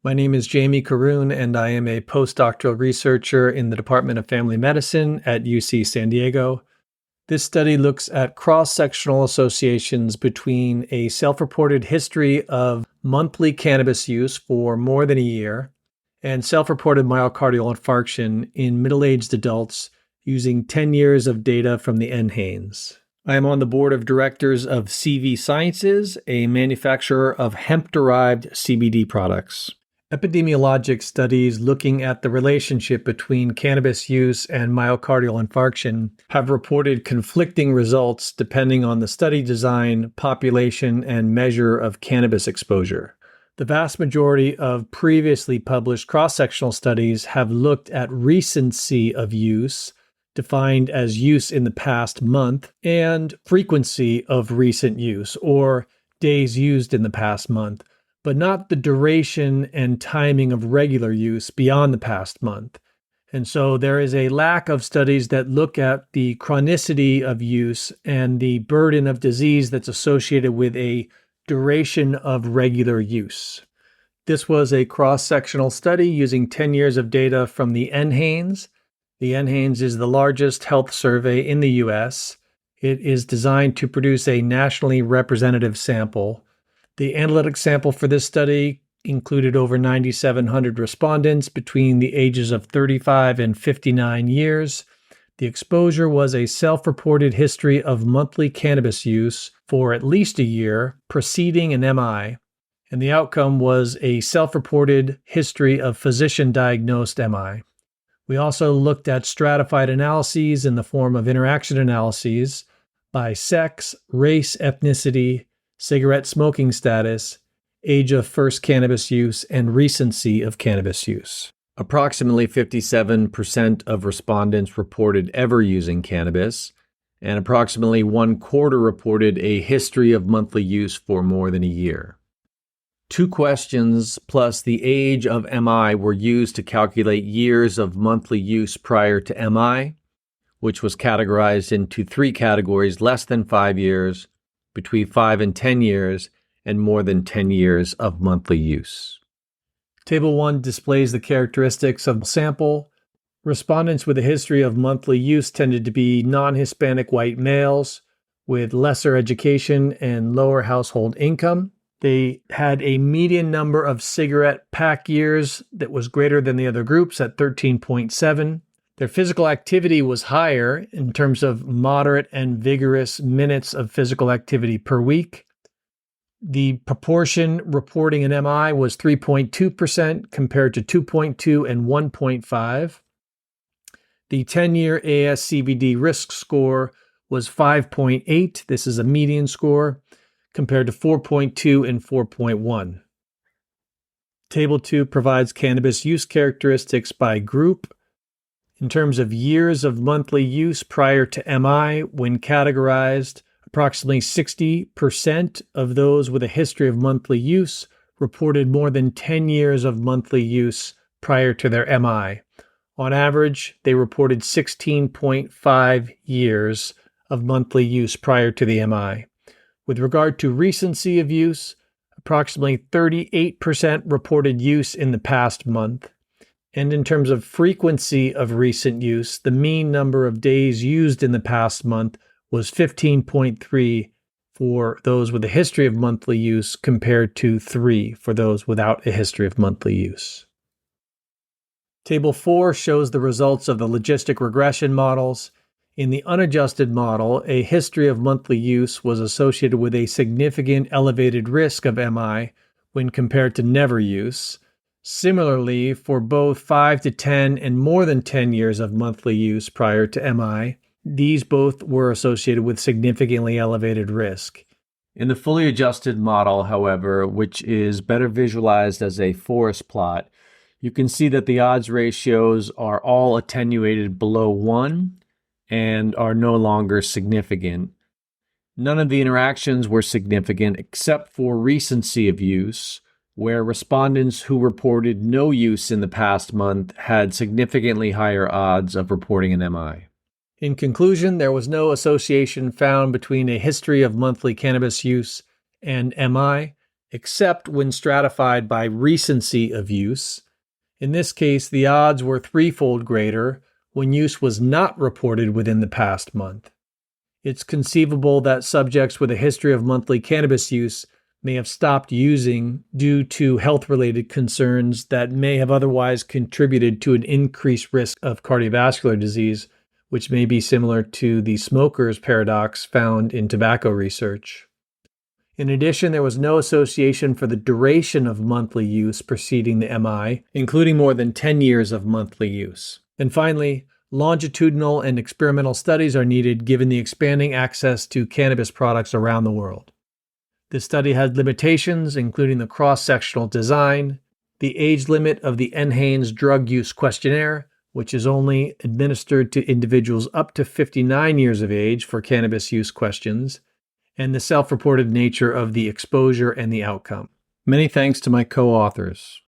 My name is Jamie Caroon, and I am a postdoctoral researcher in the Department of Family Medicine at UC San Diego. This study looks at cross-sectional associations between a self-reported history of monthly cannabis use for more than a year and self-reported myocardial infarction in middle-aged adults using 10 years of data from the NHANES. I am on the board of directors of CV Sciences, a manufacturer of hemp-derived CBD products. Epidemiologic studies looking at the relationship between cannabis use and myocardial infarction have reported conflicting results depending on the study design, population, and measure of cannabis exposure. The vast majority of previously published cross-sectional studies have looked at recency of use, defined as use in the past month, and frequency of recent use, or days used in the past month, but not the duration and timing of regular use beyond the past month. And so there is a lack of studies that look at the chronicity of use and the burden of disease that's associated with a duration of regular use. This was a cross-sectional study using 10 years of data from the NHANES. The NHANES is the largest health survey in the U.S. It is designed to produce a nationally representative sample. The analytic sample for this study included over 9,700 respondents between the ages of 35 and 59 years. The exposure was a self-reported history of monthly cannabis use for at least a year preceding an MI, and the outcome was a self-reported history of physician-diagnosed MI. We also looked at stratified analyses in the form of interaction analyses by sex, race, ethnicity, cigarette smoking status, age of first cannabis use, and recency of cannabis use. Approximately 57% of respondents reported ever using cannabis, and approximately 1/4 reported a history of monthly use for more than a year. 2 questions plus the age of MI were used to calculate years of monthly use prior to MI, which was categorized into 3 categories: less than 5 years, between 5 and 10 years, and more than 10 years of monthly use. Table 1 displays the characteristics of the sample. Respondents with a history of monthly use tended to be non-Hispanic white males with lesser education and lower household income. They had a median number of cigarette pack years that was greater than the other groups at 13.7. Their physical activity was higher in terms of moderate and vigorous minutes of physical activity per week. The proportion reporting an MI was 3.2% compared to 2.2 and 1.5. The 10-year ASCVD risk score was 5.8. This is a median score compared to 4.2 and 4.1. Table 2 provides cannabis use characteristics by group. In terms of years of monthly use prior to MI, when categorized, approximately 60% of those with a history of monthly use reported more than 10 years of monthly use prior to their MI. On average, they reported 16.5 years of monthly use prior to the MI. With regard to recency of use, approximately 38% reported use in the past month. And in terms of frequency of recent use, the mean number of days used in the past month was 15.3 for those with a history of monthly use compared to 3 for those without a history of monthly use. Table 4 shows the results of the logistic regression models. In the unadjusted model, a history of monthly use was associated with a significant elevated risk of MI when compared to never use. Similarly, for both 5 to 10 and more than 10 years of monthly use prior to MI, these both were associated with significantly elevated risk. In the fully adjusted model, however, which is better visualized as a forest plot, you can see that the odds ratios are all attenuated below 1 and are no longer significant. None of the interactions were significant except for recency of use, where respondents who reported no use in the past month had significantly higher odds of reporting an MI. In conclusion, there was no association found between a history of monthly cannabis use and MI, except when stratified by recency of use. In this case, the odds were threefold greater when use was not reported within the past month. It's conceivable that subjects with a history of monthly cannabis use may have stopped using due to health-related concerns that may have otherwise contributed to an increased risk of cardiovascular disease, which may be similar to the smoker's paradox found in tobacco research. In addition, there was no association for the duration of monthly use preceding the MI, including more than 10 years of monthly use. And finally, longitudinal and experimental studies are needed given the expanding access to cannabis products around the world. This study had limitations, including the cross-sectional design, the age limit of the NHANES drug use questionnaire, which is only administered to individuals up to 59 years of age for cannabis use questions, and the self-reported nature of the exposure and the outcome. Many thanks to my co-authors.